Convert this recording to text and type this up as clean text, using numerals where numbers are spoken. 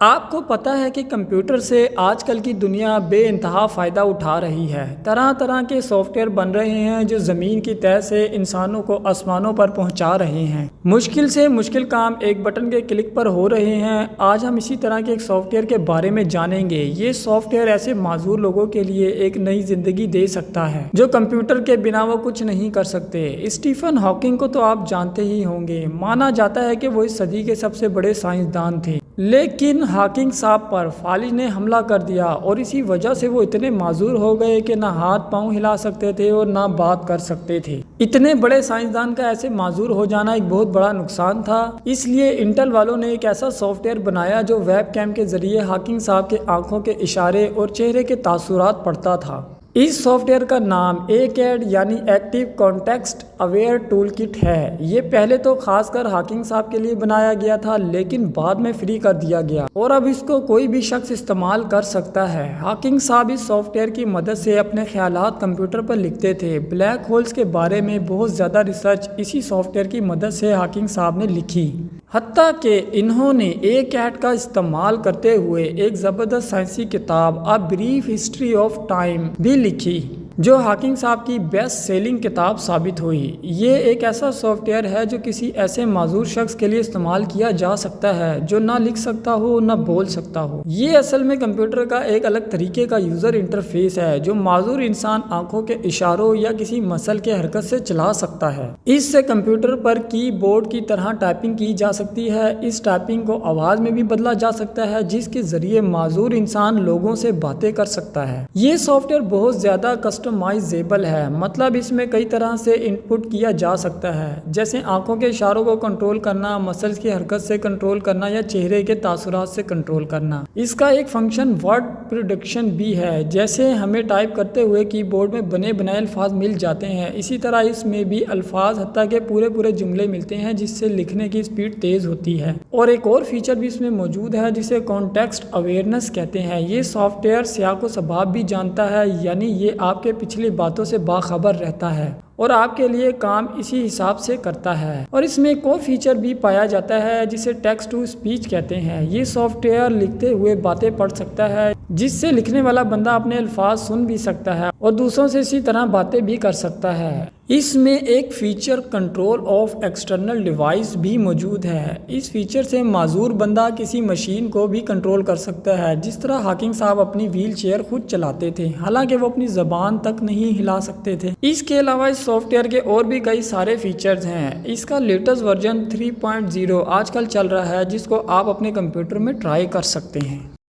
آپ کو پتہ ہے کہ کمپیوٹر سے آج کل کی دنیا بے انتہا فائدہ اٹھا رہی ہے۔ طرح طرح کے سافٹ ویئر بن رہے ہیں جو زمین کی تہہ سے انسانوں کو آسمانوں پر پہنچا رہے ہیں۔ مشکل سے مشکل کام ایک بٹن کے کلک پر ہو رہے ہیں۔ آج ہم اسی طرح کے ایک سافٹ ویئر کے بارے میں جانیں گے۔ یہ سافٹ ویئر ایسے معذور لوگوں کے لیے ایک نئی زندگی دے سکتا ہے جو کمپیوٹر کے بنا وہ کچھ نہیں کر سکتے۔ اسٹیفن ہاکنگ کو تو آپ جانتے ہی ہوں گے۔ مانا جاتا ہے کہ وہ اس صدی کے سب سے بڑے سائنسدان تھے، لیکن ہاکنگ صاحب پر فالج نے حملہ کر دیا اور اسی وجہ سے وہ اتنے معذور ہو گئے کہ نہ ہاتھ پاؤں ہلا سکتے تھے اور نہ بات کر سکتے تھے۔ اتنے بڑے سائنسدان کا ایسے معذور ہو جانا ایک بہت بڑا نقصان تھا۔ اس لیے انٹل والوں نے ایک ایسا سافٹ ویئر بنایا جو ویب کیم کے ذریعے ہاکنگ صاحب کے آنکھوں کے اشارے اور چہرے کے تاثرات پڑھتا تھا۔ اس سافٹ ویئر کا نام ایکیڈ یعنی active context aware tool kit ہے۔ یہ پہلے تو خاص کر ہاکنگ صاحب کے لیے بنایا گیا تھا، لیکن بعد میں فری کر دیا گیا اور اب اس کو کوئی بھی شخص استعمال کر سکتا ہے۔ ہاکنگ صاحب اس سافٹ ویئر کی مدد سے اپنے خیالات کمپیوٹر پر لکھتے تھے۔ بلیک ہولز کے بارے میں بہت زیادہ ریسرچ اسی سافٹ ویئر کی مدد سے ہاکنگ صاحب نے لکھی، حتیٰ کہ انہوں نے ایکیڈ کا استعمال کرتے ہوئے ایک زبردست سائنسی کتاب a brief history of time بھی لکھی جو ہاکنگ صاحب کی بیسٹ سیلنگ کتاب ثابت ہوئی۔ یہ ایک ایسا سافٹ ویئر ہے جو کسی ایسے معذور شخص کے لیے استعمال کیا جا سکتا ہے جو نہ لکھ سکتا ہو نہ بول سکتا ہو۔ یہ اصل میں کمپیوٹر کا ایک الگ طریقے کا یوزر انٹرفیس ہے جو معذور انسان آنکھوں کے اشاروں یا کسی مسل کے حرکت سے چلا سکتا ہے۔ اس سے کمپیوٹر پر کی بورڈ کی طرح ٹائپنگ کی جا سکتی ہے۔ اس ٹائپنگ کو آواز میں بھی بدلا جا سکتا ہے جس کے ذریعے معذور انسان لوگوں سے باتیں کر سکتا ہے۔ یہ سافٹ ویئر بہت زیادہ کسٹمائزیبل ہے، مطلب اس میں کئی طرح سے انپٹ کیا جا سکتا ہے، جیسے آنکھوں کے اشاروں کو کنٹرول کرنا، مسلز کی حرکت سے کنٹرول کرنا یا چہرے کے تاثرات سے کنٹرول کرنا۔ اس کا ایک فنکشن ورڈ پروڈکشن بھی ہے، جیسے ہمیں ٹائپ کرتے ہوئے کی بورڈ میں بنے بنائے الفاظ مل جاتے ہیں، اسی طرح اس میں بھی الفاظ حتیٰ کہ پورے جملے ملتے ہیں جس سے لکھنے کی سپیڈ تیز ہوتی ہے۔ اور ایک اور فیچر بھی اس میں موجود ہے جسے کانٹیکسٹ اویئرنس کہتے ہیں۔ یہ سافٹ ویئر سیاق و سباق بھی جانتا ہے، یعنی یہ آپ کے پچھلی باتوں سے باخبر رہتا ہے اور آپ کے لیے کام اسی حساب سے کرتا ہے۔ اور اس میں ایک اور فیچر بھی پایا جاتا ہے جسے ٹیکسٹ ٹو اسپیچ کہتے ہیں۔ یہ سافٹ ویئر لکھتے ہوئے باتیں پڑھ سکتا ہے، جس سے لکھنے والا بندہ اپنے الفاظ سن بھی سکتا ہے اور دوسروں سے اسی طرح باتیں بھی کر سکتا ہے۔ اس میں ایک feature control of external device بھی موجود ہے۔ اس فیچر سے معذور بندہ کسی مشین کو بھی کنٹرول کر سکتا ہے، جس طرح ہاکنگ صاحب اپنی ویل چیئر خود چلاتے تھے، حالانکہ وہ اپنی زبان تک نہیں ہلا سکتے تھے۔ اس کے علاوہ اس سافٹ ویئر کے اور بھی کئی سارے فیچرز ہیں۔ اس کا لیٹسٹ ورژن 3.0 آج کل چل رہا ہے، جس کو آپ اپنے کمپیوٹر میں ٹرائی کر سکتے ہیں۔